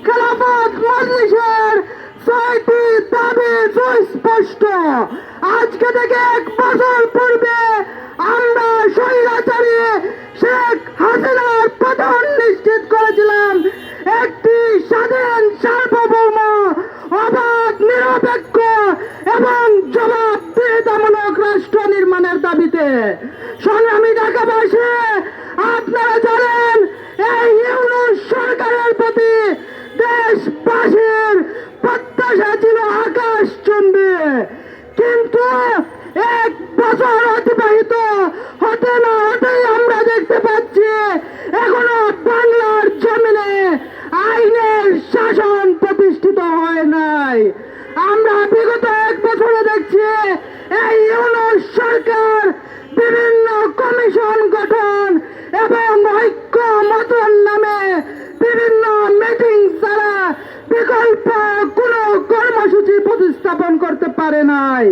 খেলাফত মজলিসের ৬টি দাবি সুস্পষ্ট। আজকে থেকে ১ বছর পূর্বে আমরা স্বৈরাচারী শেখ হাসিনার পতন নিশ্চিত করেছিলাম একটি স্বাধীন, সার্বভৌম, অবাধ, নিরপেক্ষ এবং জবাবদিহিতামূলক রাষ্ট্র নির্মাণের দাবিতে। সংগ্রামী ঢাকাবাসী, আপনারা জানেন এই ইউনূস সরকারের প্রতি দেশবাসীর প্রত্যাশা ছিল আকাশচুম্বী, কিন্তু ১ বছর অতিবাহিত হতে না হতেই আমরা দেখতে পাচ্ছি এখনো বাংলার জমিনে আইনের শাসন প্রতিষ্ঠিত হয় নাই। আমরা বিগত ১ বছরে দেখছি এই ইউনূস সরকার বিভিন্ন কমিশন গঠন এবং ঐক্য মতন নামে বিভিন্ন মিটিং ছাড়া বিকল্প কোনো কর্মসূচি প্রতিস্থাপন করতে পারে নাই।